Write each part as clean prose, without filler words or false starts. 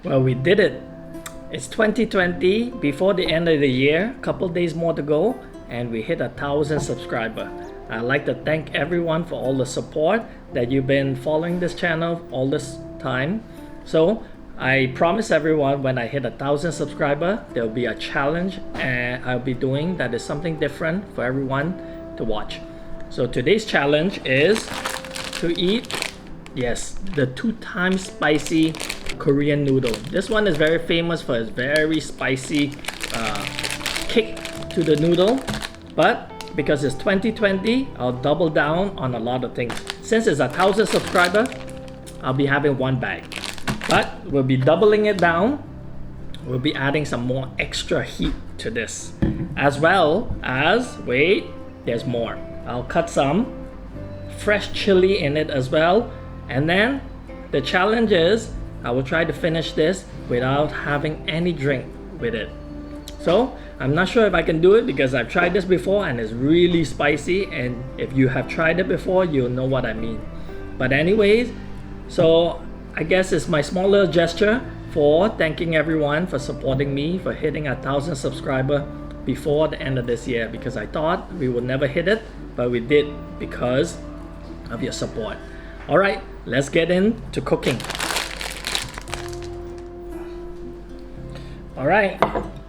Well, we did it. It's 2020, before the end of the year, couple days more to go, and we hit 1,000 subscribers. I'd like to thank everyone for all the support that you've been following this channel all this time. So I promise everyone when I hit 1,000 subscribers, there'll be a challenge and I'll be doing that is something different for everyone to watch. So today's challenge is to eat, yes, the 2 times spicy Korean noodle. This one is very famous for its very spicy kick to the noodle, but because it's 2020, I'll double down on a lot of things. Since it's 1,000 subscribers, I'll be having 1 bag, but we'll be doubling it down. We'll be adding some more extra heat to this, as well as, wait, there's more. I'll cut some fresh chili in it as well, and then the challenge is I will try to finish this without having any drink with it. So I'm not sure if I can do it because I've tried this before and it's really spicy, and if you have tried it before, you'll know what I mean. But anyways, so I guess it's my small little gesture for thanking everyone for supporting me for hitting 1,000 subscribers before the end of this year, because I thought we would never hit it, but we did because of your support. Alright, let's get into cooking. Alright,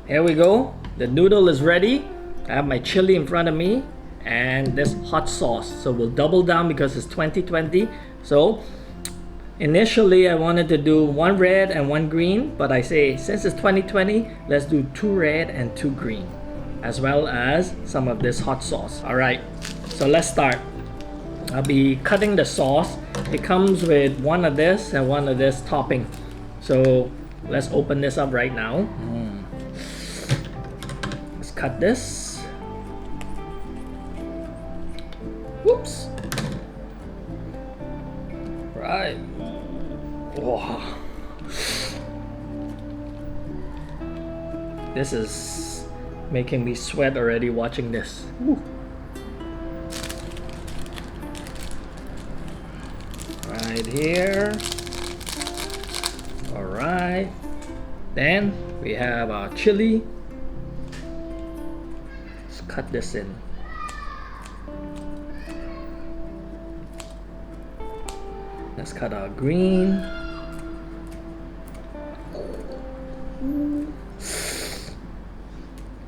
here we go. The noodle is ready. I have my chili in front of me and this hot sauce. So we'll double down because it's 2020. So initially I wanted to do 1 red and 1 green, but I say since it's 2020, let's do 2 red and 2 green, as well as some of this hot sauce. Alright, so let's start. I'll be cutting the sauce. It comes with 1 of this and 1 of this topping. So let's open this up right now. Let's cut this. Whoops. Right. Wow. This is making me sweat already watching this. Woo. Right here. Alright, then we have our chili. Let's cut this in. Let's cut our green.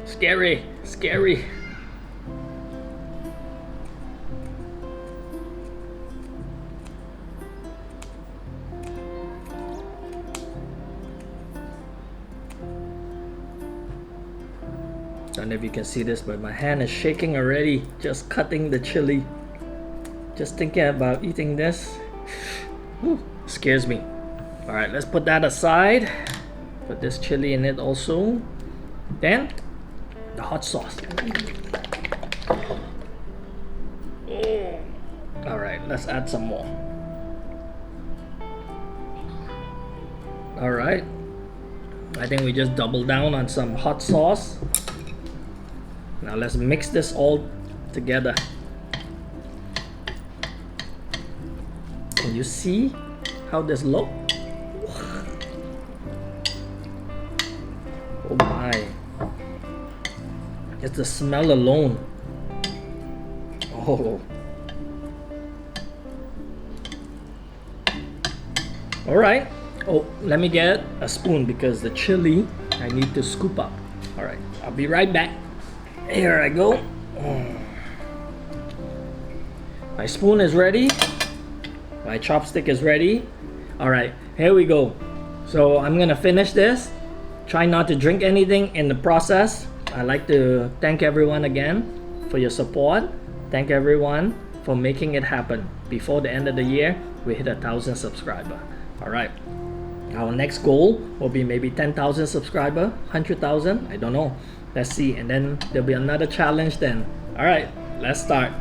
Scary, scary. I don't know if you can see this, but my hand is shaking already just cutting the chili. Just thinking about eating this, whew, scares me. Alright, let's put that aside. Put this chili in it also. Then the hot sauce. Alright, let's add some more. Alright, I think we just double down on some hot sauce. Now let's mix this all together. Can you see how this looks? Oh my. Just the smell alone. Oh. Alright. Oh, let me get a spoon because the chili I need to scoop up. Alright, I'll be right back. Here I go. My spoon is ready. My chopstick is ready. Alright, here we go. So I'm gonna finish this. Try not to drink anything in the process. I'd like to thank everyone again for your support. Thank everyone for making it happen. Before the end of the year, we hit 1,000 subscribers. Alright. Our next goal will be maybe 10,000 subscribers, 100,000, I don't know. Let's see, and then there'll be another challenge then. Alright, let's start.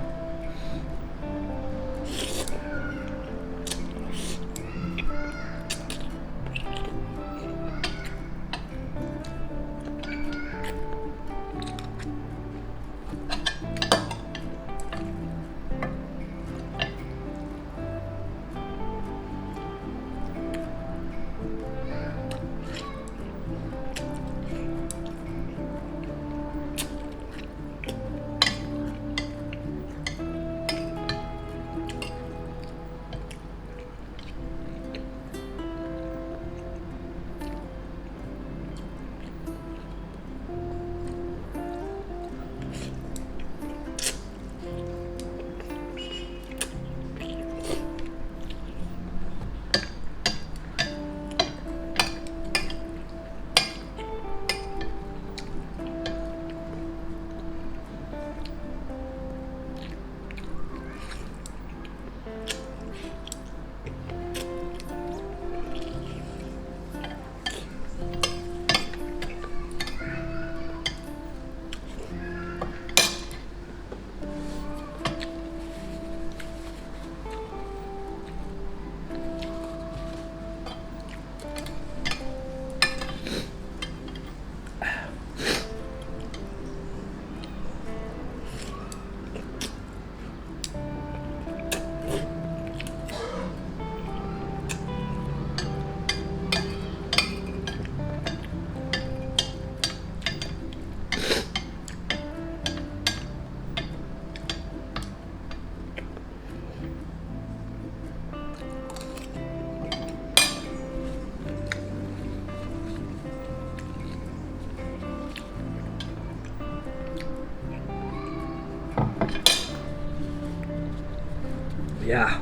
Yeah.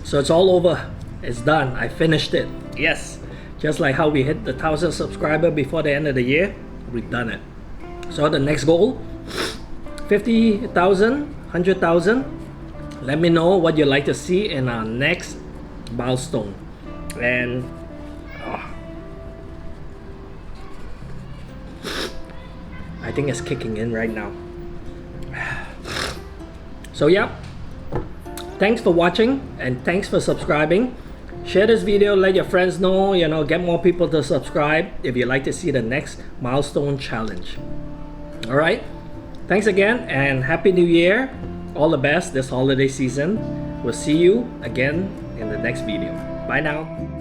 So it's all over. It's done. I finished it. Yes. Just like how we hit the 1,000 subscriber before the end of the year, we've done it. So the next goal, 50,000, 100,000. Let me know what you'd like to see in our next milestone. And I think it's kicking in right now. So yeah, thanks for watching and thanks for subscribing. Share this video, let your friends know, get more people to subscribe if you'd like to see the next milestone challenge. All right, thanks again and Happy New Year. All the best this holiday season. We'll see you again in the next video. Bye now.